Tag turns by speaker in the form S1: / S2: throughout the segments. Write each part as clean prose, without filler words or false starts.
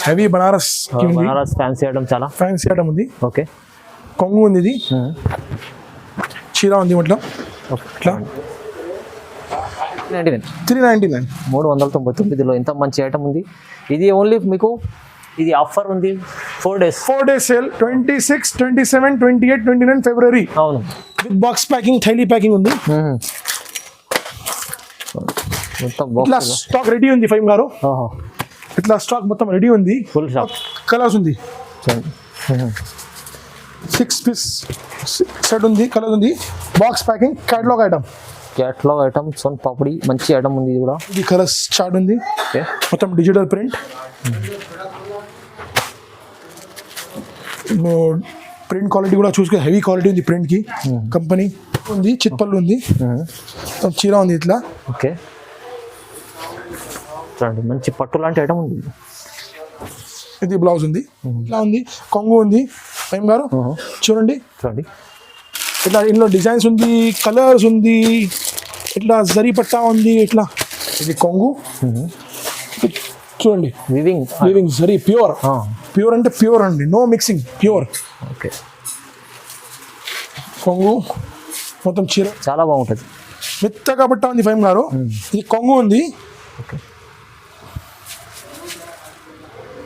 S1: Heavy Banaras
S2: fancy item, చాలా
S1: fancy item ఉంది.
S2: Okay,
S1: కొంగు ఉంది, ఇది చీరా ఉంది. ఇట్లా ఇట్లా 399
S2: 399లో ఎంత మంచి ఐటమ్ ఉంది. ఇది ఓన్లీ మీకు ఇది ఆఫర్ ఉంది 4 days
S1: సేల్ 26, 27, 28, 29 ఫిబ్రవరి.
S2: అవును,
S1: విత్ బాక్స్ ప్యాకింగ్, థైలీ ప్యాకింగ్ ఉంది. ఇట్లా స్టాక్ రెడీ ఉంది ఫైమ్ గారు. ఇట్లా స్టాక్ మొత్తం రెడీ ఉంది,
S2: ఫుల్ స్టాక్.
S1: కలర్స్ ఉంది, 6 piece సెట్ ఉంది, కలర్ ఉంది. Box packing, catalogue item,
S2: Soan Papdi మంచి ఐటమ్ ఉంది. ఇది కూడా
S1: ఇది కలర్స్ చార్ట్ ఉంది, మొత్తం డిజిటల్ ప్రింట్. ప్రింట్ క్వాలిటీ కూడా చూసుకో, హెవీ క్వాలిటీ ఉంది ప్రింట్ కి. కంపెనీ ఉంది, చిత్పల్లు ఉంది, చీర ఉంది ఇట్లా.
S2: ఓకే, చూడండి మంచి పట్టు లాంటి ఐటమ్ ఉంది.
S1: ఇది బ్లౌజ్ ఉంది, ఇట్లా ఉంది. కొంగు ఉంది ఫైమ్ గారు, చూడండి. ఇట్లా ఇందులో డిజైన్స్ ఉంది, కలర్స్ ఉంది, ఇట్లా జరీ పట్టా ఉంది. ఇట్లా ఇది కొంగు చూడండి, వీవింగ్ జరీ ప్యూర్ అంటే ప్యూర్ అండి, నో మిక్సింగ్, ప్యూర్.
S2: ఓకే,
S1: కొంగు మొత్తం చీర
S2: చాలా బాగుంటుంది,
S1: మెత్తగా బట్ట ఉంది ఫైమ్ గారు. ఇది కొంగు ఉంది.
S2: ఓకే,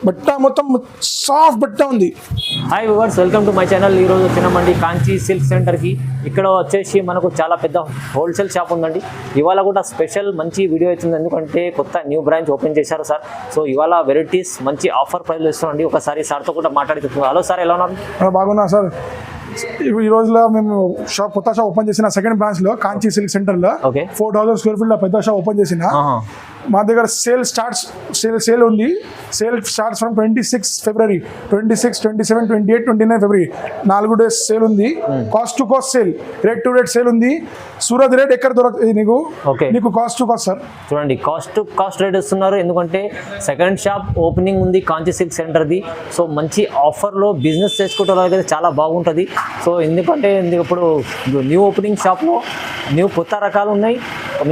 S1: బట్ట మొత్తం సాఫ్ట్ బట్ట ఉంది.
S2: Hi viewers, welcome to my channel. ఈరోజు వచ్చినామండి కాంచీ సిల్క్ సెంటర్కి. ఇక్కడ వచ్చేసి మనకు చాలా పెద్ద హోల్సేల్ షాప్ ఉందండి. ఇవాళ కూడా స్పెషల్ మంచి వీడియో అవుతుంది, ఎందుకంటే కొత్త న్యూ బ్రాంచ్ ఓపెన్ చేశారు సార్. సో ఇవాళ వెరైటీస్ మంచి ఆఫర్ ప్రైస్లో ఇస్తామండి. ఒకసారి సార్తో కూడా మాట్లాడుతున్నాం. హలో సార్, ఎలా ఉన్నారు?
S1: బాగున్నా సార్. ఈ రోజులో మేము కొత్త షాప్ ఓపెన్ చేసిన సెకండ్ బ్రాంచ్ లో కాంచీ సిల్క్ సెంటర్ లో 4,000 square feet లో పెద్ద షాప్ ఓపెన్ చేసిన. మా దగ్గర సేల్ ఉంది. Sale starts from 26 February, 26, 27, 28, 29 February, 4 days sale ఉంది. Cost to cost sale, rate to rate sale ఉంది. సూరత్ రేట్ ఎక్కడ దొరకదు నీకు కాస్ట్ టు కాస్ట్ సార్.
S2: చూడండి, కాస్ట్ టు కాస్ట్ రేట్ ఇస్తున్నారు, ఎందుకంటే సెకండ్ షాప్ ఓపెనింగ్ ఉంది కాంచీ సిల్క్ సెంటర్ది. సో మంచి ఆఫర్లో బిజినెస్ చేసుకుంటే వాళ్ళకైతే చాలా బాగుంటుంది. సో ఎందుకంటే ఇప్పుడు న్యూ ఓపెనింగ్ షాప్లో న్యూ కొత్త రకాలు ఉన్నాయి,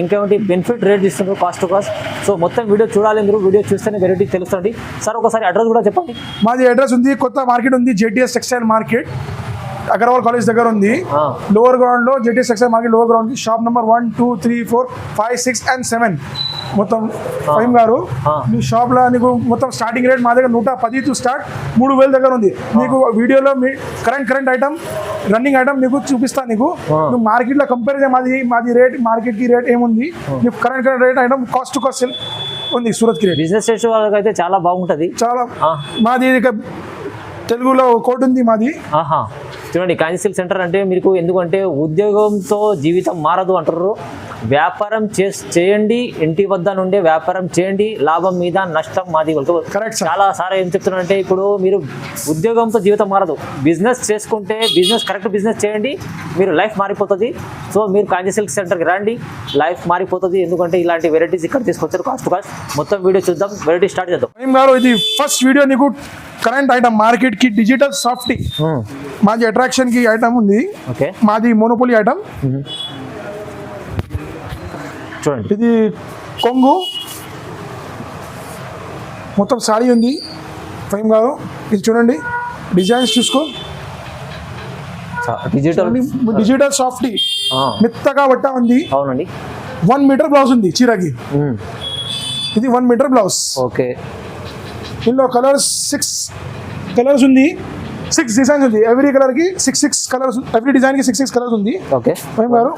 S2: ఇంకేమిటి బెనిఫిట్ రేట్ ఇస్తున్నారు కాస్ట్ టు కాస్ట్. సో మొత్తం వీడియో చూడాలి, మీరు వీడియో చూస్తేనే వెరైటీ తెలుస్తుంది. సార్ ఒకసారి అడ్రస్ కూడా చెప్పండి.
S1: మాది అడ్రస్ ఉంది, కొత్త మార్కెట్ ఉంది, JTS textile market, Agarwal college దగ్గర ఉంది. లోవర్ గ్రౌండ్ లో JTS textile market lower ground కి షాప్ నెంబర్ 1, 2, 3, 4, 5, 6 and 7 మొత్తం. ఫైమ్ గారు, మీ షాప్ లో నీకు మొత్తం స్టార్టింగ్ రేట్ మా దగ్గర 110 to start 3,000 దగ్గర ఉంది. నీకు వీడియోలో మీ కరెంట్ ఐటమ్, రన్నింగ్ ఐటమ్ నీకు చూపిస్తాను. నీకు మార్కెట్ లో కంపేర్ మాది రేట్, మార్కెట్ కి రేట్ ఏముంది, నీకు current rate item cost to cost ఉంది. సూరత్ కి
S2: బిజినెస్ చేసే వాళ్ళకైతే చాలా బాగుంటుంది.
S1: చాలా మాది తెలుగులో కోట్ ఉంది మాది.
S2: చూడండి, కాంచీ సిల్క్ సెంటర్ అంటే మీకు ఎందుకంటే ఉద్యోగంతో జీవితం మారదు అంటారు. వ్యాపారం చేయండి, ఇంటి వద్ద నుండే వ్యాపారం చేయండి, లాభం మీద నష్టం మాది.
S1: కరెక్ట్.
S2: చాలా సార్ ఏం చెప్తున్నారంటే, ఇప్పుడు మీరు ఉద్యోగంతో జీవితం మారదు, బిజినెస్ చేసుకుంటే కరెక్ట్ బిజినెస్ చేయండి, మీరు లైఫ్ మారిపోతుంది. సో మీరు కాంచీ సిల్క్ సెంటర్కి రండి, లైఫ్ మారిపోతుంది. ఎందుకంటే ఇలాంటి వెరైటీస్ ఇక్కడ తీసుకొచ్చారు కాస్ట్ టు కాస్ట్. మొత్తం వీడియో చూద్దాం, వెరైటీ స్టార్ట్ చేద్దాం.
S1: ఇది ఫస్ట్ వీడియో నీకు కరెంట్ ఐటమ్, మార్కెట్ కి డిజిటల్ సాఫ్టీ. మాది అట్రాక్షన్ కి ఐటమ్ ఉంది. మాది మోనోపోలీ ఐటమ్.
S2: చూడండి,
S1: ఇది కొంగు మొత్తం సారీ ఉంది ఫైమ్ గారు. ఇది చూడండి, డిజైన్స్ చూసుకో, డిజిటల్ సాఫ్టీ, మెత్తగా బట్ట ఉంది.
S2: అవునండి,
S1: 1 meter బ్లౌజ్ ఉంది చీరకి. ఇది 1 meter బ్లౌజ్.
S2: ఓకే,
S1: ఇందులో కలర్స్ 6 కలర్స్ ఉంది, 6 డిజైన్స్ ఉంది. ఎవ్రీ కలర్ కి 6 కలర్స్, ఎవ్రీ డిజైన్ కి 6 కలర్స్ ఉంది.
S2: ఓకే
S1: ఫైమ్ గారు,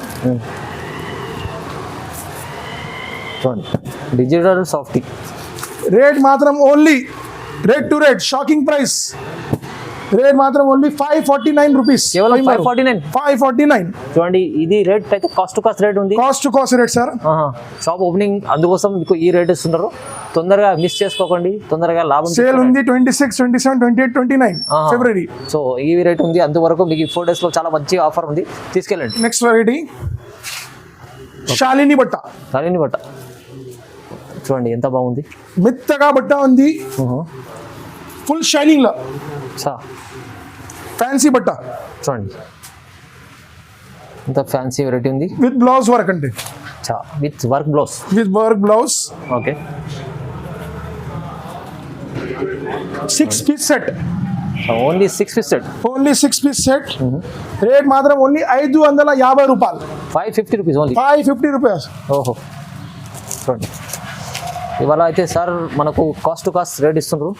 S2: డిజిటల్ సాఫ్టీ.
S1: రేట్ మాత్రం only rate to rate, shocking price. Rate మాత్రం ఓన్లీ 549 రూపీస్.
S2: కేవలం 549.
S1: చూడండి,
S2: ఇది రేట్ అయితే కాస్ట్ టు కాస్ట్ రేట్ ఉంది.
S1: Cost to cost rate sir.
S2: Shop opening, అందుకోసం మీకు ఈ రేట్ ఇస్తున్నారు. తొందరగా మిస్ చేసుకోకండి, తొందరగా లాభం.
S1: సేల్ ఉంది 26, 27, 28, 29 ఫిబ్రవరి.
S2: సో ఈ రేట్ ఉంది, అంతవరకు మీకు 4 days లో చాలా మంచి ఆఫర్ ఉంది, తీసుకెళ్ళండి.
S1: నెక్స్ట్ వెరైటీ శాలిని బట్ట.
S2: చూడండి ఎంత బాగుంది,
S1: మెత్తగా బట్ట ఉంది, ఫుల్ షైనింగ్ లో ఫ్యాన్సీ బట్ట.
S2: చూడండి ఎంత ఫ్యాన్సీ వెరైటీ ఉంది,
S1: విత్ బ్లౌజ్ వర్క్ అంటే,
S2: with work blouse.
S1: Okay, 6 piece set,
S2: only 6 piece set,
S1: only 6 piece set. Rate మాత్రం ఓన్లీ 550 రూపాయలు,
S2: 550 రూపీస్ ఓన్లీ.
S1: 550 రూపీస్.
S2: ఓహో చూడండి, ఇవాళ అయితే సార్ మనకు కాస్ట్ టు కాస్ట్ రేట్ ఇస్తున్నారు,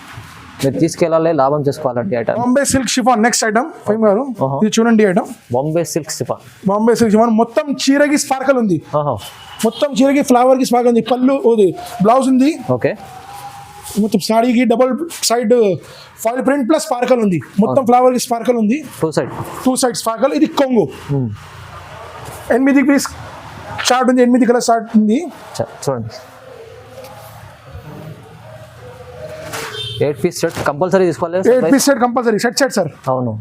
S2: మీరు తీసుకెళ్ళాలి, లాభం చేసుకోవాలండి. Item
S1: Bombay silk chiffon next item ఫైమ్ గారు. ఇది చూడండి item
S2: Bombay silk chiffon.
S1: Bombay silk chiffon మొత్తం చీరకి స్పార్కల్ ఉంది,
S2: ఓహో
S1: మొత్తం చీరకి ఫ్లవర్ కి స్పార్కల్ ఉంది. పళ్ళు బ్లౌజ్ ఉంది,
S2: ఓకే.
S1: మొత్తం సాడీకి double side foil print plus sparkle ఉంది, మొత్తం ఫ్లవర్ కి స్పార్కల్ ఉంది, 2 సైడ్ స్పార్కల్. ఇది కొంగు 8 పీస్ షార్ట్ ఉంది, 8 కలర్ షార్ట్ ఉంది.
S2: చూడండి 8 పీస్ సెట్ కంపల్సరీ తీసుకోవాలి.
S1: 8 piece set compulsory, set sir.
S2: అవును,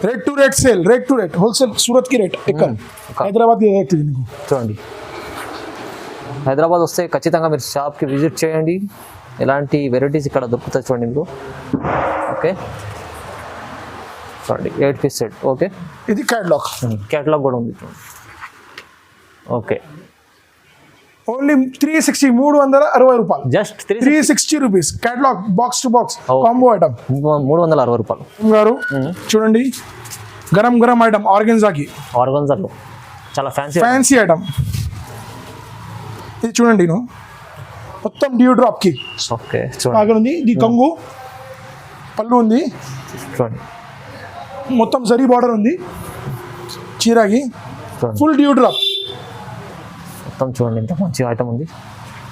S1: rate to rate sale, rate to rate wholesale. Surat కి రేట్, ఇక్కడ హైదరాబాద్ కి రేట్.
S2: చూడండి, హైదరాబాద్ వస్తే ఖచ్చితంగా మీరు షాప్కి విజిట్ చేయండి, ఎలాంటి వెరైటీస్ ఇక్కడ దొరుకుతాయి చూడండి మీకు. ఓకే చూడండి 8 పీస్ సెట్. ఓకే,
S1: ఇది క్యాటలాగ్,
S2: క్యాటలాగ్ కూడా ఉంది చూడండి. ఓకే,
S1: ఓన్లీ 360 రూపాయలు,
S2: just
S1: 360 rupees. Catalogue box to box combo item
S2: 360 రూపాయలు
S1: గారు. చూడండి గరం గరం ఐటమ్ ఆర్గెన్జాకి,
S2: ఆర్గన్జాలో చాలా
S1: ఫ్యాన్సీ ఐటమ్. ఇది చూడండి మొత్తం డ్యూ డ్రాప్ కి
S2: ఓకే
S1: ఉంది. ఇది కంగు పళ్ళు ఉంది,
S2: చూడండి
S1: మొత్తం జరీ బార్డర్ ఉంది చీరకి, ఫుల్ డ్యూ డ్రాప్.
S2: మొత్తం చూడండి ఇంత మంచి ఐటమ్ ఉంది.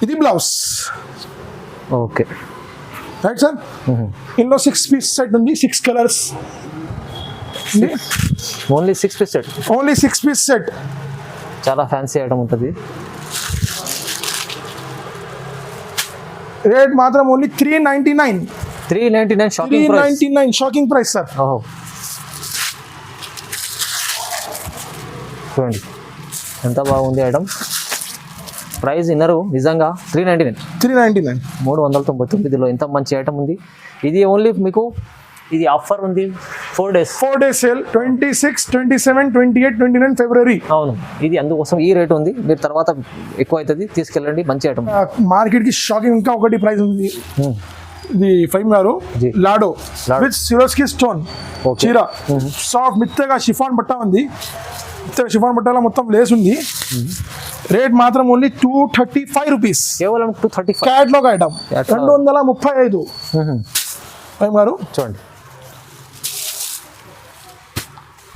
S1: ఇది బ్లౌజ్.
S2: Okay
S1: right sir. ఇందులో 6 పీస్ సెట్ ఉంది, 6 colours.
S2: Only 6 piece set,
S1: only 6 piece set.
S2: చాలా ఫ్యాన్సీ ఐటమ్ ఉంటుంది.
S1: రేట్ మాత్రం only 399.
S2: 399 shocking price.
S1: 399 shocking price sir.
S2: ఓహో చూడండి ఎంత బాగుంది ఐటమ్. ప్రైస్ విన్నరు నిజంగా 399.
S1: 399
S2: 399లో ఎంత మంచి ఐటమ్ ఉంది. ఇది ఓన్లీ మీకు ఇది ఆఫర్ ఉంది 4 days.
S1: 4 days సేల్ 26, 27, 28, 29 ఫిబ్రవరి.
S2: అవును, ఇది అందుకోసం ఈ రేట్ ఉంది. మీరు తర్వాత ఎక్కువ అవుతుంది, తీసుకెళ్ళండి, మంచి ఐటమ్.
S1: మార్కెట్ కి షాకింగ్ ఇంకా ఒకటి ప్రైస్ ఉంది. ఇది ఫైమ్ గారు లాడో విత్ సిరోస్కి స్టోన్ చీర, సాఫ్ట్ మెత్తగా షిఫాన్ బట్ట ఉంది. షిఫాన్ బట్టలో మొత్తం లేస్ ఉంది. రేట్ మాత్రం ఓన్లీ 235 రూపీస్,
S2: కేవలం 235.
S1: Catalogue item 235. ఫైమ్ గారు
S2: చూడండి,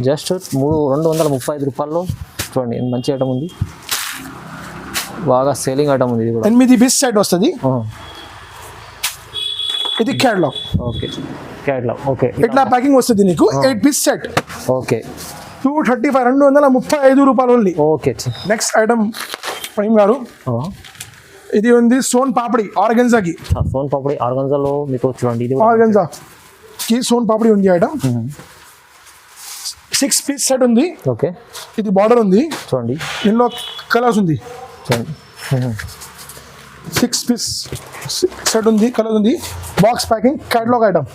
S2: జస్ట్ 235 రూపాయల్లో చూడండి మంచి ఐటమ్ ఉంది, బాగా సేలింగ్ ఐటమ్ ఉంది. ఇది కూడా
S1: 8 పీస్ సెట్ వస్తుంది. ఇది క్యాట్లాగ్.
S2: Okay catalogue. ఓకే,
S1: ఇట్లా ప్యాకింగ్ వస్తుంది నీకు. 8 పీస్ సెట్.
S2: ఓకే
S1: 235, 235 రూపాయలు ఓన్లీ.
S2: ఓకే
S1: నెక్స్ట్ ఐటమ్ ఫైమ్ గారు, ఇది ఉంది సోన్ పాపడి ఆర్గెన్జాకి.
S2: సోన్ పాపడి ఆర్గెన్జాలో మీకు చూడండి, ఇది
S1: ఆర్గెన్జాకి సోన్ పాపడి ఉంది ఐటమ్. 6 పీస్ సెట్ ఉంది.
S2: ఓకే,
S1: ఇది బార్డర్ ఉంది
S2: చూడండి,
S1: ఇందులో కలర్స్ ఉంది
S2: చూడండి.
S1: 6 పీస్ సెట్ ఉంది, కలర్ ఉంది, box packing, catalogue item.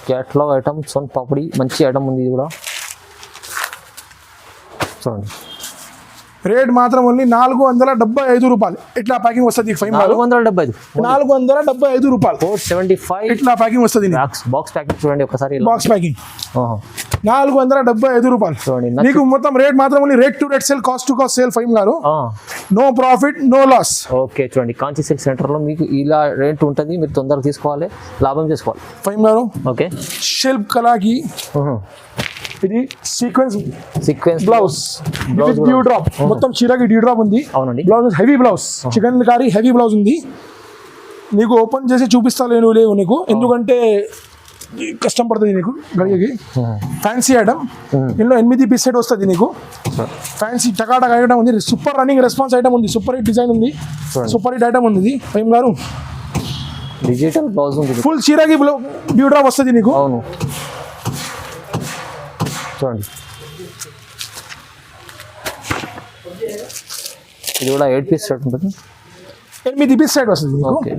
S2: Catalogue item Soan Papdi మంచి ఐటమ్ ఉంది. ఇది కూడా చూడండి,
S1: రేట్ మాత్రం ఓన్లీ 475 రూపాయలు. ఇట్లా ప్యాకింగ్ వస్తుంది. 475 రూపాయలు,
S2: 475
S1: ఇట్లా ప్యాకింగ్ వస్తుంది.
S2: బాక్స్ ప్యాకింగ్ చూడండి ఒకసారి,
S1: బాక్స్ ప్యాకింగ్ 475 రూపాయలు
S2: చూడండి.
S1: మీకు మొత్తం రేట్ మాత్రం only rate to rate sale, cost to cost sale ఫైమ్ గారు. No profit no loss.
S2: Okay చూడండి, కాంచి సిల్క్ సెంటర్లో మీకు ఇలా రేట్ ఉంటుంది, మీరు తొందరగా తీసుకోవాలి, లాభం చేసుకోవాలి
S1: ఫైమ్ గారు.
S2: ఓకే,
S1: శిల్ప్ కళాకి ఇది సీక్వెన్స్ బ్లౌజ్ డ్యూ డ్రాప్, మొత్తం చీరకి డ్యూ డ్రాప్ ఉంది.
S2: అవునండి,
S1: blouse heavy blouse, chikankari heavy blouse ఉంది. నీకు ఓపెన్ చేసి చూపిస్తాను లేవు నీకు, ఎందుకంటే కష్టం పడుతుంది నీకు గడియకి. ఫ్యాన్సీ ఐటమ్, ఇందులో 8 పీస్ సెట్ వస్తుంది నీకు. ఫ్యాన్సీ టకాటక్ ఐటమ్ ఉంది, సూపర్ రన్నింగ్ రెస్పాన్స్ ఐటమ్ ఉంది, సూపర్ హిట్ డిజైన్ ఉంది, సూపర్ హిట్ ఐటమ్ ఉంది. ఫైమ్ గారు
S2: డిజిటల్ బ్లౌజ్ ఉంది,
S1: ఫుల్ చీరకి డ్యూ డ్రాప్ వస్తుంది నీకు.
S2: అవును చూడండి, ఇది కూడా 8 పీస్ సెట్ ఉంటుంది.
S1: 8 పీస్ సెట్ వస్తుంది నీకు.
S2: ఓకే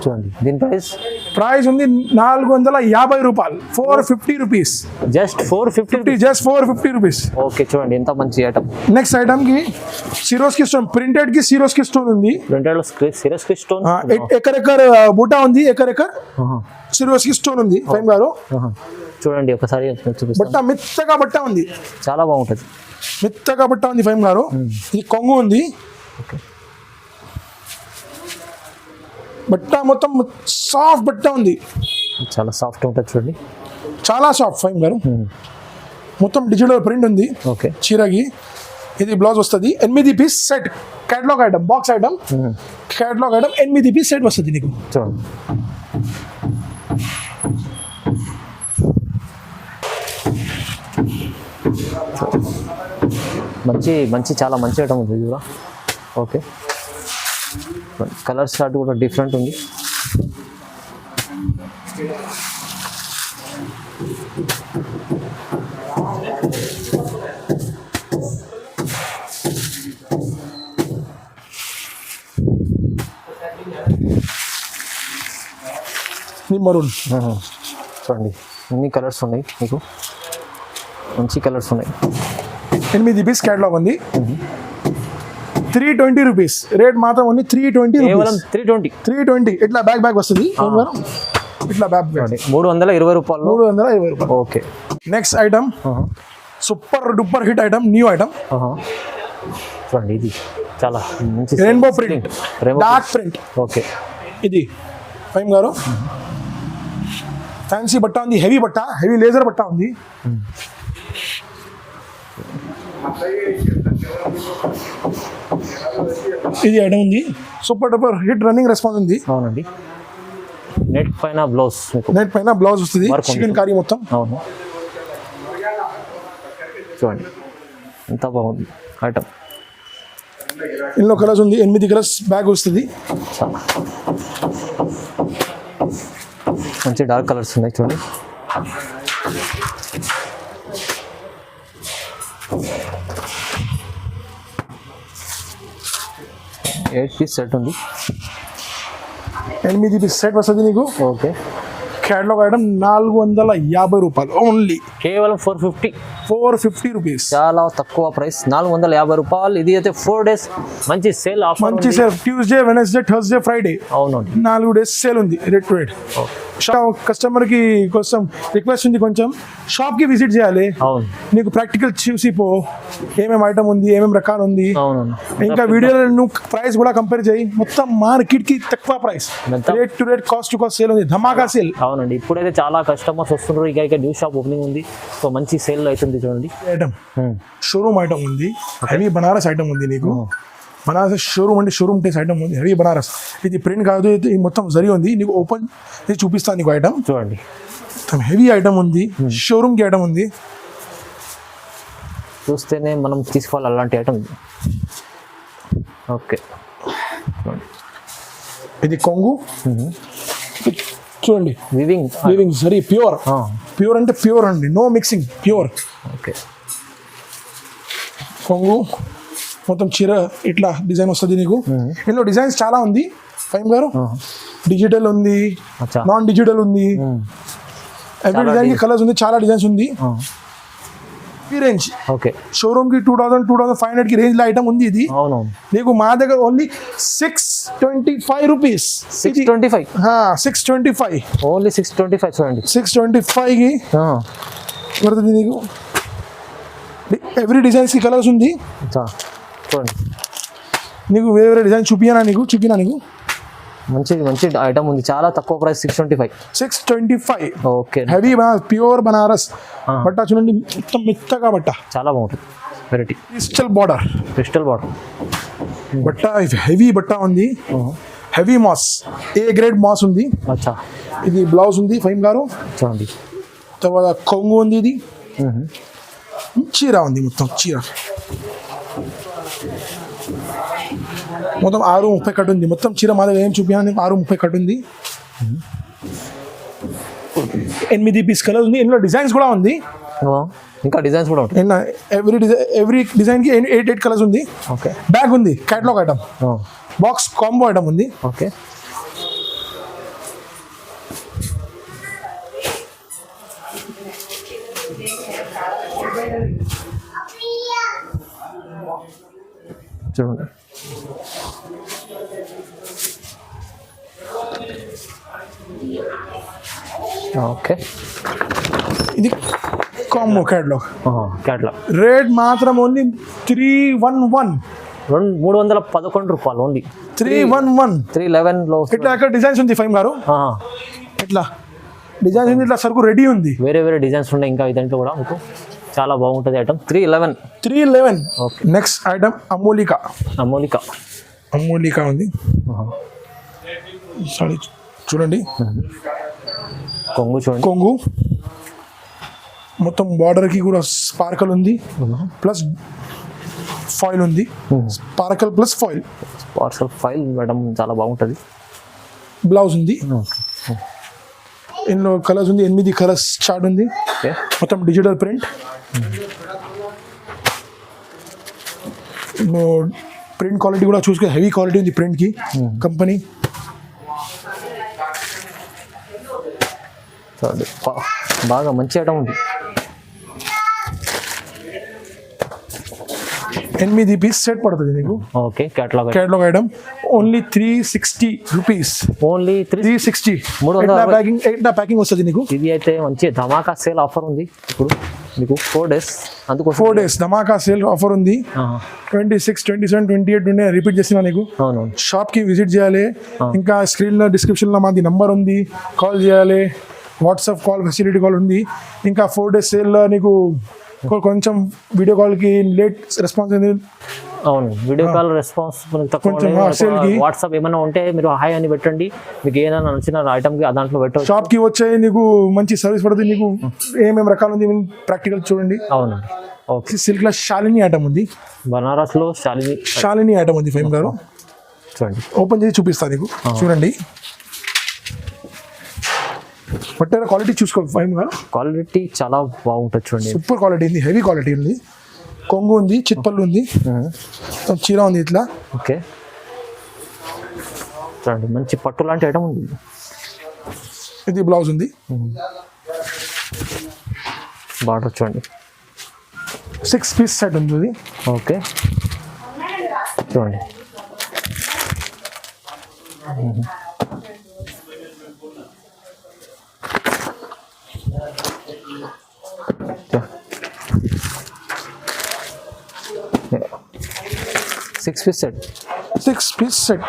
S2: చూడండి, దీని ప్రైస్
S1: ప్రైస్ ఉంది 450 రూపాయలు, 450 rupees,
S2: just 450.
S1: Just 450 rupees.
S2: Okay చూడండి ఎంత మంచి ఐటమ్.
S1: నెక్స్ట్ ఐటమ్ కి సిరోస్కి స్టోన్, ప్రింటెడ్ కి సిరోస్కి స్టోన్ ఉంది.
S2: ప్రింటెడ్ సిరోస్కి స్టోన్,
S1: ఎకర్ బూటా ఉంది, ఎకర్ సిరోస్కి స్టోన్ ఉంది. ఫైమ్ గారు
S2: చూడండి ఒకసారి చూపిస్తాను.
S1: బట్ట మెత్తగా బట్ట ఉంది,
S2: చాలా బాగుంటుంది.
S1: మెత్తగా బట్ట ఉంది ఫైమ్ గారు. ఇది కొంగు ఉంది.
S2: ఓకే
S1: బట్ట మొత్తం సాఫ్ట్ బట్ట ఉంది,
S2: చాలా సాఫ్ట్ ఉంటుంది చూడండి,
S1: చాలా సాఫ్ట్ ఫైమ్ గారు. మొత్తం డిజిటల్ ప్రింట్ ఉంది
S2: ఓకే
S1: చీరకి. ఇది బ్లౌజ్ వస్తుంది. 8 piece set, catalogue item, box item, catalogue item 8 piece set వస్తుంది నీకు.
S2: చూడండి మంచి మంచి చాలా మంచి ఐటమ్ ఉంది ఇది కూడా. ఓకే కలర్ చార్ట్ కూడా డిఫరెంట్ ఉంది.
S1: మరూన్
S2: చూడండి అన్ని కలర్స్ ఉన్నాయి మీకు, మంచి కలర్స్ ఉన్నాయి.
S1: 8 పీస్ క్యాటలాగ్ ఉంది. 320 రూపీస్ రేట్ మాత్రం ఉంది. 320
S2: కేవలం 320.
S1: ఇట్లా బ్యాగ్ వస్తుంది. ఇట్లా బ్యాగ్
S2: 320 రూపాయలు.
S1: 320 రూపాయలు.
S2: Okay
S1: next item super duper hit item, new item.
S2: చూడండి ఇది చాలా మంచి
S1: rainbow print, dark print.
S2: Okay
S1: ఇది ఫైమ్ గారు ఫ్యాన్సీ బట్ట ఉంది, హెవీ బట్ట, హెవీ లేజర్ బట్ట ఉంది. ఇది ఐటమ్ ఉంది, super duper hit, running response ఉంది.
S2: అవునండి. నెట్ పైన బ్లౌజ్,
S1: నెట్ పైన బ్లౌజ్ వస్తుంది, చికెన్ కర్రీ మొత్తం.
S2: అవును చూడండి ఎంత బాగుంది ఐటమ్.
S1: ఎన్నో కలర్స్ ఉంది, 8 కలర్స్ బ్యాగ్ వస్తుంది.
S2: మంచి డార్క్ కలర్స్ ఉన్నాయి చూడండి. ఎయిట్ పీస్ సెట్ ఉంది.
S1: 8 పీస్ సెట్ వస్తుంది నీకు.
S2: ఓకే
S1: క్యాటలాగ్ ఐటమ్ 450 రూపాయలు ఓన్లీ,
S2: కేవలం 450
S1: రూపీస్.
S2: చాలా తక్కువ ప్రైస్, 450 రూపాయలు. ఇది అయితే 4 days మంచి సేల్ ఆఫర్,
S1: మంచి sale. Tuesday, Wednesday, Thursday, Friday,
S2: అవునండి
S1: 4 days సేల్ ఉంది. Rate to rate. కస్టమర్ కి కోసం రిక్వెస్ట్ ఉంది, కొంచెం షాప్ కి విజిట్ చేయాలి.
S2: అవును
S1: నీకు ప్రాక్టికల్ చూసి పో, ఏమేమి ఐటమ్ ఉంది, ఏమేమి రకాలు ఉంది.
S2: అవును
S1: ఇంకా వీడియోలో నువ్వు ప్రైస్ కూడా కంపేర్ చేయి. మొత్తం మార్కెట్ కి తక్కువ price, rate to rate, cost to cost sale ఉంది, ధమాకా సేల్.
S2: అవునండి. ఇప్పుడైతే చాలా కస్టమర్స్ వస్తున్నారు. ఇక న్యూ షాప్ ఓపెనింగ్ ఉంది, సో మంచి సేల్ అవుతుంది చూడండి.
S1: ఐటమ్ షోరూమ్ ఐటమ్ ఉంది, హెవీ బనారస్ ఐటమ్ ఉంది నీకు. బనారస్ షోరూమ్ అంటే షోరూమ్ టేస్ట్ ఐటమ్ ఉంది, హెవీ బనారస్. ఇది ప్రింట్ కాదు, ఇది మొత్తం జరి ఉంది. నీకు ఓపెన్ ఇది చూపిస్తాను నీకు ఐటమ్.
S2: చూడండి
S1: మొత్తం హెవీ ఐటమ్ ఉంది, షోరూమ్ కి ఐటమ్ ఉంది.
S2: చూస్తేనే మనం తీసుకోవాలి అలాంటి ఐటమ్. ఓకే
S1: ఇది కొంగు చూడండి,
S2: వివింగ్
S1: సరీ ప్యూర్ అంటే ప్యూర్ అండి, నో మిక్సింగ్, ప్యూర్.
S2: ఓకే
S1: కొంగు మొత్తం చీర ఇట్లా డిజైన్ వస్తుంది నీకు. ఇందులో డిజైన్స్ చాలా ఉంది ఫైమ్ గారు. డిజిటల్ ఉంది, నాన్ డిజిటల్ ఉంది, ఎవ్రీ డిజైన్ కి కలర్స్ ఉంది, చాలా డిజైన్స్ ఉంది. ఈ రేంజ్
S2: ఓకే
S1: షోరూమ్ కి 2500 కి రేంజ్ లో ఐటమ్ ఉంది. ఇది నీకు మా దగ్గర ఓన్లీ 625 రూపీస్. 625
S2: ఓన్లీ 625. చూడండి
S1: 625 కి పడుతుంది నీకు. ఎవ్రీ డిజైన్స్ కి కలర్స్ ఉంది.
S2: చూడండి
S1: నీకు వేరే వేరే డిజైన్ చూపినా నీకు
S2: మంచి ఐటమ్ ఉంది, చాలా తక్కువ price.
S1: 625.
S2: Okay
S1: heavy pure Banaras బట్ట చూడండి, మొత్తం మెత్తగా బట్ట,
S2: చాలా బాగుంటుంది. వెరైటీ
S1: క్రిస్టల్ బార్డర్ బట్ట, హెవీ బట్ట ఉంది. Heavy mass, A grade mass ఉంది.
S2: అచ్చా
S1: ఇది బ్లౌజ్ ఉంది ఫైమ్ గారు.
S2: చూడండి
S1: తర్వాత కొంగు ఉంది. ఇది చీర ఉంది, మొత్తం చీర మొత్తం 630 కట్ ఉంది. మొత్తం చీర మా దగ్గర ఏం చూపించాను 630 కట్ ఉంది. 8 పీస్ కలర్ ఉంది. ఇందులో డిజైన్స్ కూడా ఉంది,
S2: ఇంకా డిజైన్స్ కూడా ఉంటాయి.
S1: ఎవ్రీ డిజైన్ కి 8 కలర్స్ ఉంది.
S2: ఓకే
S1: బ్యాగ్ ఉంది, catalogue item, box combo item ఉంది.
S2: ఓకే చూడండి ఓకే,
S1: ఇది కాంబో క్యాటలాగ్.
S2: క్యాట్లాగ్
S1: రేట్ మాత్రం ఓన్లీ 311.
S2: 311 రూపాయలు ఓన్లీ.
S1: 311.
S2: 311లో
S1: ఇట్లా అక్కడ డిజైన్స్ ఉంది ఫైమ్ గారు, ఇట్లా డిజైన్స్ ఉంది, ఇట్లా సరుకు రెడీ ఉంది.
S2: వేరే వేరే డిజైన్స్ ఉన్నాయి ఇంకా ఇదంతా కూడా మీకు చాలా బాగుంటుంది item. 311.
S1: Okay. Next item Amolika. Amolika ఉంది. సారీ చూడండి,
S2: కొంగు చూడండి,
S1: కొంగు మొత్తం బార్డర్కి కూడా స్పార్కల్ ఉంది, ప్లస్ ఫాయిల్ ఉంది. Sparkle plus foil.
S2: File madam చాలా బాగుంటుంది.
S1: బ్లౌజ్ ఉంది, ఎన్నో కలర్స్ ఉంది, 8 కలర్స్ చార్ట్ ఉంది. మొత్తం డిజిటల్ ప్రింట్. ప్రింట్ క్వాలిటీ కూడా చూసుకుని హెవీ క్వాలిటీ ఉంది ప్రింట్కి కంపెనీ.
S2: బాగా మంచి ఐటమ్ ఉంది.
S1: 8 పీస్ సెట్ పడుతుంది నీకు.
S2: Okay. Catalogue
S1: item only 360 rupees.
S2: Only
S1: 360. 300 వస్తుంది నీకు.
S2: ఇది అయితే మంచి ధమాకా సేల్ ఆఫర్ ఉంది ఇప్పుడు మీకు 4 days. అందుకు
S1: 4 days ధమాకా సేల్ ఆఫర్ ఉంది. 26, 27, 28 రిపీట్ చేసిన నీకు. షాప్కి విజిట్ చేయాలి. ఇంకా స్క్రీన్లో డిస్క్రిప్షన్లో మాది నంబర్ ఉంది, కాల్ చేయాలి. వాట్సాప్ కాల్ ఫెసిలిటీ కాల్ ఉంది. ఇంకా 4 days సేల్లో నీకు కొంచెం వీడియో కాల్కి లేట్ రెస్పాన్స్ ఉంది.
S2: అవును, వీడియో కాల్ రెస్పాన్స్ వాట్సాప్ ఏమైనా ఉంటే మీరు హాయ్ అని పెట్టండి. మీకు ఏదైనా నచ్చిన ఐటమ్కి దాంట్లో పెట్టండి.
S1: షాప్కి వచ్చే నీకు మంచి సర్వీస్ పడుతుంది. నీకు ఏమేమి రకాలు ఉంది ప్రాక్టికల్ చూడండి.
S2: అవును. ఓకే.
S1: సిల్క్లో శాలిని ఐటమ్ ఉంది.
S2: బనారస్లో
S1: శాలిని ఐటమ్ ఉంది ఫైమ్ గారు.
S2: చూడండి,
S1: ఓపెన్ చేసి చూపిస్తాను నీకు. చూడండి, పట్టారా క్వాలిటీ చూసుకో ఫైమ్ గారు.
S2: క్వాలిటీ చాలా బాగుంటుంది చూడండి.
S1: సూపర్ క్వాలిటీ ఉంది, హెవీ క్వాలిటీ ఉంది. కొంగు ఉంది, చిట్పల్లు ఉంది, చీర ఉంది ఇట్లా.
S2: ఓకే. చూడండి, మంచి పట్టు లాంటి ఐటమ్ ఉంది.
S1: ఇది బ్లౌజ్ ఉంది.
S2: బార్డర్ చూడండి,
S1: 6 పీస్ సెట్ ఉంది.
S2: ఓకే. చూడండి, సిక్స్ పీస్ సెట్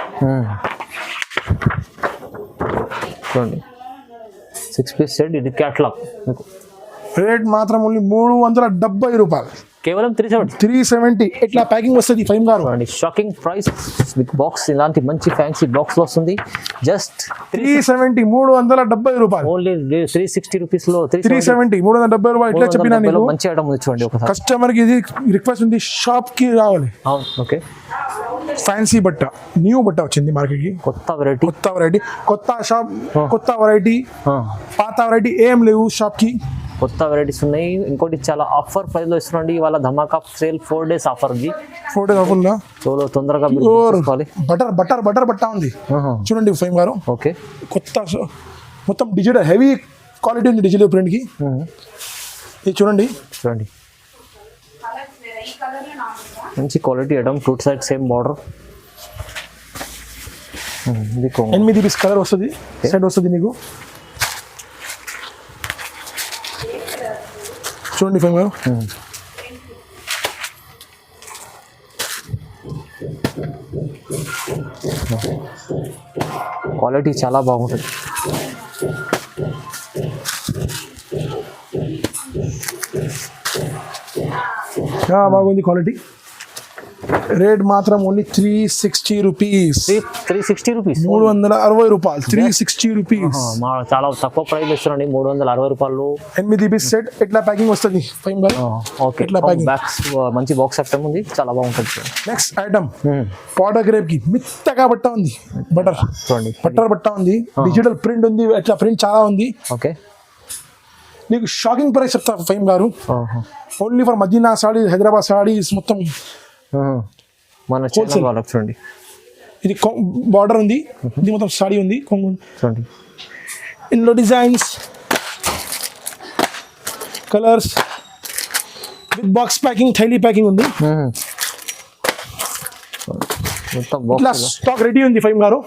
S2: చూడండి, 6 పీస్ సెట్. ఇది క్యాటలాగ్ మీకు.
S1: రేట్ మాత్రం ఓన్లీ 370 రూపాయలు.
S2: కేవలం
S1: 370. ఇట్లా ప్యాకింగ్ వస్తుంది ఫైమ్ గారు.
S2: Shocking price with box. ఇలాంటి మంచి ఫ్యాన్సీ బాక్స్ వస్తుంది. జస్ట్
S1: 370, 370 రూపాయలు.
S2: ఓన్లీ 360 రూపీస్లో
S1: 370, 370 రూపాయలు. ఇట్లా చెప్పినా నీకు
S2: మంచి ఐటమ్ ఉంది చూడండి. ఒకసారి
S1: కస్టమర్కి ఇది రిక్వెస్ట్ ఉంది, షాప్కి రావాలి.
S2: అవును. ఓకే.
S1: ఫ్యాన్సీ బట్ట, న్యూ బట్ట వచ్చింది మార్కెట్కి.
S2: కొత్త వెరైటీ,
S1: కొత్త షాప్, కొత్త వెరైటీ. పాత వెరైటీ ఏం లేవు షాప్కి.
S2: కొత్త వెరైటీస్ ఉన్నాయి. ఇంకోటి చాలా ఆఫర్ ప్రైస్లో ఇస్తున్నాండి ఇవాళ ధమాకా సేల్. 4 days ఆఫర్ ఉంది.
S1: 4 days ఆఫర్ ఉందా?
S2: సో తొందరగా
S1: బటర్ బట్ట ఉంది చూడండి ఫైమ్ గారు.
S2: ఓకే.
S1: కొత్త మొత్తం డిజిటల్ హెవీ క్వాలిటీ ఉంది డిజిటల్ ప్రింట్కి. ఇది చూడండి,
S2: మంచి quality item. 2 sides same border.
S1: 8 piece colour వస్తుంది, సెట్ వస్తుంది నీకు. చూడండి ఫైమ్ గారు.
S2: క్వాలిటీ చాలా బాగుంటుంది.
S1: బాగుంది క్వాలిటీ. రేట్ మాత్రం ఓన్లీ 360 రూపీస్.
S2: 360 రూపీస్,
S1: 360 రూపాయలు. 360 రూపీస్.
S2: చాలా తక్కువ ప్రైస్ ఇస్తున్నాండి. 360 రూపాయలు.
S1: 8 పీస్ సెట్. ఇట్లా ప్యాకింగ్ వస్తుంది ఫైమ్ గారు.
S2: ఓకే. ఇట్లా బాక్స్ మంచి బాక్స్ ఐటమ్ ఉంది, చాలా బాగుంటుంది.
S1: నెక్స్ట్ ఐటమ్ పౌడర్ గ్రేప్ కి మెత్తగా బట్ట ఉంది. బటర్
S2: చూడండి,
S1: బట్ట ఉంది. డిజిటల్ ప్రింట్ ఉంది. ఇట్లా ప్రింట్ చాలా ఉంది.
S2: ఓకే.
S1: నీకు షాకింగ్ ప్రైస్ చెప్తా ఫైమ్ గారు. ఓన్లీ ఫర్ మదీనా సాడీస్, హైదరాబాద్ సాడీస్ మొత్తం
S2: మన వాళ్ళకి చూడండి.
S1: ఇది బార్డర్ ఉంది. ఇది మొత్తం సాడీ ఉంది. కొంగు
S2: చూడండి,
S1: ఇందులో designs, colours, with box packing, థైలీ ప్యాకింగ్ ఉంది.
S2: మొత్తం
S1: ఇట్లా
S2: బాక్స్
S1: స్టాక్ రెడీ ఉంది ఫైమ్ గారు.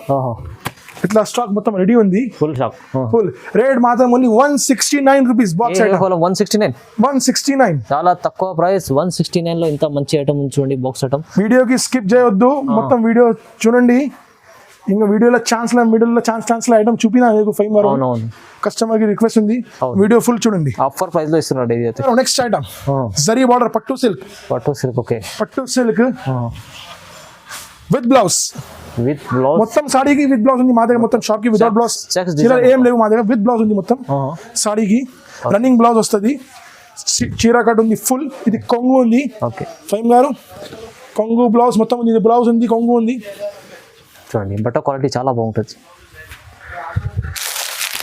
S1: ఇట్లా స్టాక్ మొత్తం రెడీ ఉంది.
S2: Full shop.
S1: ఫుల్ రేట్ మాత్రం ఓన్లీ 169 రూపీస్ బాక్స్ ఐటమ్.
S2: 169.
S1: 169
S2: చాలా తక్కువ ప్రైస్. 169 లో ఇంత మంచి ఐటమ్ ఉంది చూడండి, బాక్స్ ఐటమ్.
S1: వీడియోకి స్కిప్ చేయొద్దు, మొత్తం వీడియో చూడండి. ఇంకా వీడియోలో మిడిల్లో ఛాన్స్ ఐటమ్ చూపినా మీకు ఫైమ్ గారు.
S2: అవునవును,
S1: కస్టమర్ కి రిక్వెస్ట్ ఉంది, వీడియో ఫుల్ చూడంండి.
S2: ఆఫర్ ప్రైస్ లో ఇస్తున్నాడు ఇది అయితే.
S1: నెక్స్ట్ ఐటమ్ జరీ బార్డర్ పట్టు సిల్క్.
S2: పట్టు సిల్క్. ఓకే,
S1: పట్టు silk with blouse.
S2: With blouse
S1: మొత్తం సాడీకి విత్ బ్లౌజ్ ఉంది మా దగ్గర. మొత్తం షాప్ కి వితౌట్ బ్లౌజ్ ఏం లేవు మా దగ్గర. విత్ బ్లౌజ్ ఉంది మొత్తం సాడీకి. రన్నింగ్ బ్లౌజ్ వస్తుంది. చీర కట్ ఉంది ఫుల్. ఇది కొంగు ఉంది.
S2: ఓకే
S1: ఫైమ్ గారు, కొంగు బ్లౌజ్ మొత్తం ఉంది. ఇది బ్లౌజ్ ఉంది, కొంగు ఉంది.
S2: చూడండి బట్ట క్వాలిటీ చాలా బాగుంటుంది.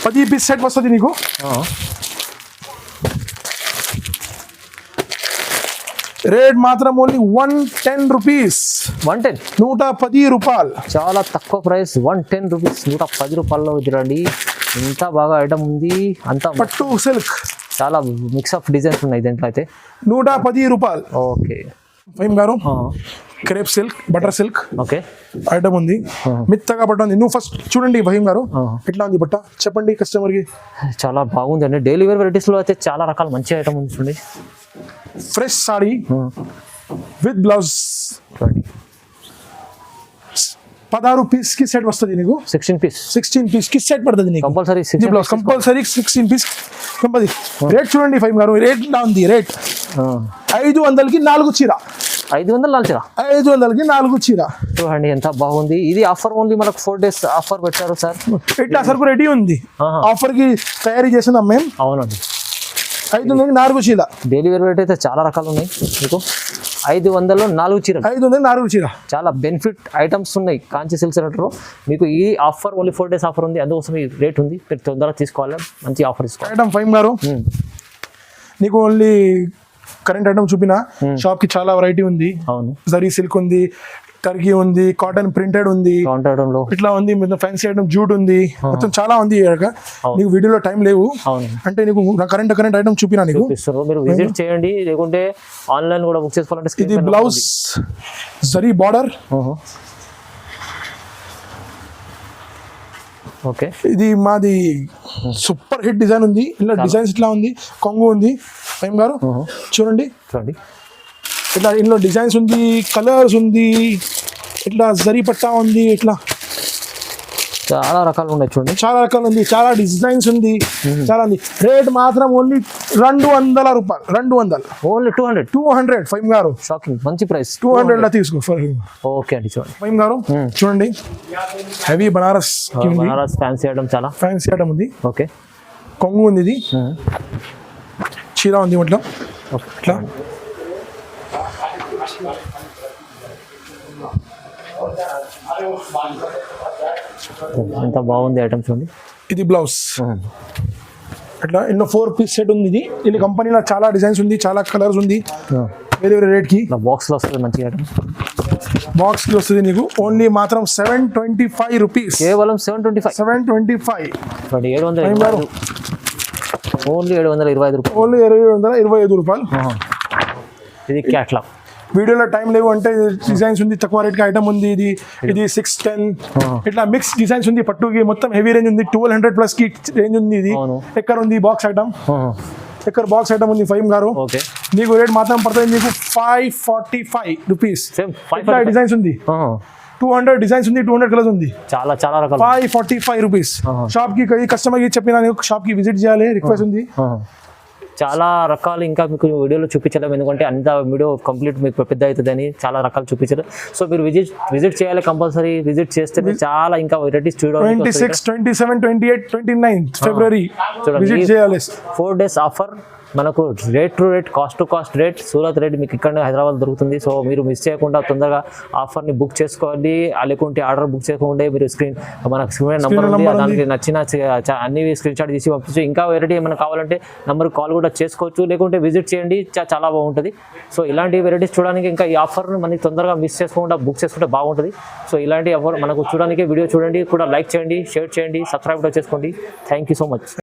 S1: 10 పీస్ సెట్ వస్తుంది నీకు. రేట్ మాత్రం ఓన్లీ 110 రూపీస్.
S2: 110.
S1: 110 రూపాయలు.
S2: చాలా తక్కువ ప్రైస్. 110 రూపీస్. 110 రూపాయల్లో చూడండి ఎంత బాగా ఐటమ్ ఉంది. అంతా
S1: పట్టు సిల్క్.
S2: చాలా మిక్స్ ఆఫ్ డిజైన్స్ ఉన్నాయి దీంట్లో అయితే.
S1: 110 రూపాయలు.
S2: ఓకే
S1: ఫైమ్ గారు, crepe silk, butter silk
S2: okay
S1: item ఉంది. మెత్తగా బట్ట ఉంది. నువ్వు ఫస్ట్ చూడండి ఫహీమ్ గారు, ఎట్లా ఉంది బట్ట చెప్పండి కస్టమర్ కి.
S2: చాలా బాగుంది అండి. డైలీ వేర్ వెరైటీస్ లో అయితే చాలా రకాల మంచి ఐటమ్ ఉంది చూడండి.
S1: Fresh sari with blouse. 16 piece కి సెట్ వస్తుంది నీకు.
S2: 16 పీస్.
S1: 16 పీస్ కి సెట్ పడుతుంది నీకు.
S2: Compulsory
S1: blouse compulsory 16 piece compulsory. Rate చూడండి ఫహీమ్ గారు, రేట్ ఇలా ఉంది. రేట్ 500కి 4 చీర.
S2: 500 చీర.
S1: 500కి 4 చీర.
S2: చూడండి ఎంత బాగుంది. ఇది ఆఫర్ ఓన్లీ మనకు 4 days ఆఫర్ పెట్టారు సార్.
S1: ఇట్లా సరుకు రెడీ ఉంది. ఆఫర్ కి తయారీ చేసిందాం మేము.
S2: అవునండి.
S1: 500కి 4 చీర.
S2: డైలీ వేర్ వెరైటీ అయితే చాలా రకాలు ఉన్నాయి మీకు. 500లో 4 చీర.
S1: 500కి 4 చీర.
S2: చాలా బెనిఫిట్ ఐటమ్స్ ఉన్నాయి కాంచి సిల్క్ సెంటర్లో. మీకు ఈ ఆఫర్ ఓన్లీ 4 days ఆఫర్ ఉంది, అందుకోసం ఈ రేట్ ఉంది. మీరు తొందరగా తీసుకోవాలి, మంచి ఆఫర్ తీసుకోవాలి.
S1: ఐటమ్ ఫైమ్ గారు, నీకు ఓన్లీ కరెంట్ ఐటమ్ చూపిన. షాప్ కి చాలా వెరైటీ ఉంది.
S2: అవును,
S1: జరీ సిల్క్ ఉంది, టర్కీ ఉంది, కాటన్ ప్రింటెడ్ ఉంది, ఇట్లా ఉంది. ఫ్యాన్సీ ఐటమ్ జూట్ ఉంది, మొత్తం చాలా ఉంది. నీకు వీడియోలో టైం లేవు అంటే నీకు కరెంట్ ఐటమ్ చూపినా నీకు.
S2: మీరు విజిట్ చేయండి, లేకుంటే ఆన్లైన్ కూడా బుక్ చేసుకోవాలంటే.
S1: ఇది బ్లౌజ్ జరీ బార్డర్.
S2: ఓకే,
S1: ఇది మాది సూపర్ హిట్ డిజైన్ ఉంది. ఇలా డిజైన్స్ ఇట్లా ఉంది. కొంగు ఉంది ఫైమ్ గారు, చూడండి. ఇట్లా ఇందులో డిజైన్స్ ఉంది, కలర్స్ ఉంది, ఇట్లా జరీ పట్టా ఉంది. ఇట్లా
S2: చాలా రకాలు ఉన్నాయి చూడండి.
S1: చాలా రకాలు ఉంది, చాలా డిజైన్స్ ఉంది, చాలా ఉంది. రేట్ మాత్రం ఓన్లీ 200 రూపాయలు. 200.
S2: ఓన్లీ
S1: 200 ఫైమ్ గారు.
S2: షాకింగ్, మంచి ప్రైస్.
S1: 200 లా తీసుకో.
S2: ఓకే అండి, చూడండి
S1: ఫైమ్ గారు, చూడండి. హెవీ బనారస్
S2: ఫ్యాన్సీ ఐటమ్, చాలా
S1: ఫ్యాన్సీ ఐటమ్ ఉంది.
S2: ఓకే,
S1: కొంగు ఉంది, ఇది చీర ఉంది మొత్తం. ఇట్లా
S2: ఎంత బాగుంది ఐటమ్ చూడండి.
S1: ఇది బ్లౌజ్. అట్లా ఎన్నో 4 పీస్ సెట్ ఉంది. ఇది ఇది కంపెనీలో చాలా డిజైన్స్ ఉంది, చాలా కలర్స్ ఉంది. వేరే వేరే రేట్ కి
S2: బాక్స్ లో వస్తుంది. మంచి ఐటమ్
S1: బాక్స్ కి వస్తుంది నీకు. ఓన్లీ మాత్రం 725 రూపీస్.
S2: కేవలం 725.
S1: 725.
S2: 725. ఓన్లీ 725 రూపాయలు.
S1: ఓన్లీ 725 రూపాయలు.
S2: ఇది క్యాట్లాగ్.
S1: వీడియోలో టైం లేవు అంటే డిజైన్స్ ఉంది, తక్కువ రేట్ కి ఐటమ్ ఉంది. ఇది 610 ఇట్లా మిక్స్ డిజైన్స్ ఉంది. పట్టుకి మొత్తం హెవీ రేంజ్ ఉంది. 1200+ కి రేంజ్ ఉంది. ఇది ఎక్కడ ఉంది బాక్స్ ఐటమ్. ఎక్కడ బాక్స్ ఐటమ్ ఉంది ఫైమ్ గారు. నీకు రేట్ మాత్రం పడుతుంది నీకు 545 రూపీస్. డిజైన్స్ ఉంది, 200 డిజైన్స్ ఉంది, 200 కలర్స్ ఉంది.
S2: చాలా చాలా రకాలు.
S1: 545 రూపీస్. షాప్ కి కస్టమర్ కి చెప్పిన షాప్ కి విజిట్ చేయాలి, రిక్వెస్ట్ ఉంది.
S2: చాలా రకాలు ఇంకా మీకు వీడియోలో చూపించలేము, ఎందుకంటే అంత వీడియో కంప్లీట్ మీకు పెద్ద అవుతుందని చాలా రకాలు చూపించారు. సో మీరు విజిట్ చేయాలి, కంపల్సరీ విజిట్ చేస్తే చాలా ఇంకా వెరైటీస్ చూడాలి.
S1: 26, 27, 28, 29 ఫిబ్రవరి విజిట్ చేయాలి.
S2: 4 days ఆఫర్ మనకు rate to rate, cost to cost rate, Surat rate మీకు ఇక్కడ హైదరాబాద్ దొరుకుతుంది. సో మీరు మిస్ చేయకుండా తొందరగా ఆఫర్ని బుక్ చేసుకోండి. లేకుంటే ఆర్డర్ బుక్ చేయకుండా మీరు మనకు స్క్రీన్ నెంబర్ ఉంది, దానికి నచ్చిన అన్ని స్క్రీన్ షాట్ తీసి పంపించు. ఇంకా వెరైటీ ఏమైనా కావాలంటే నెంబర్ కాల్ కూడా చేసుకోవచ్చు, లేకుంటే విజిట్ చేయండి, చాలా బాగుంటుంది. సో ఇలాంటి వెరైటీస్ చూడడానికి ఇంకా ఈ ఆఫర్ని మనకి తొందరగా మిస్ చేసుకోకుండా బుక్ చేసుకుంటే బాగుంటుంది. సో ఇలాంటి ఆఫర్ మనకు చూడడానికి వీడియో చూడండి, కూడా లైక్ చేయండి, షేర్ చేయండి, సబ్స్క్రైబ్ కూడా చేసుకోండి. Thank you so much.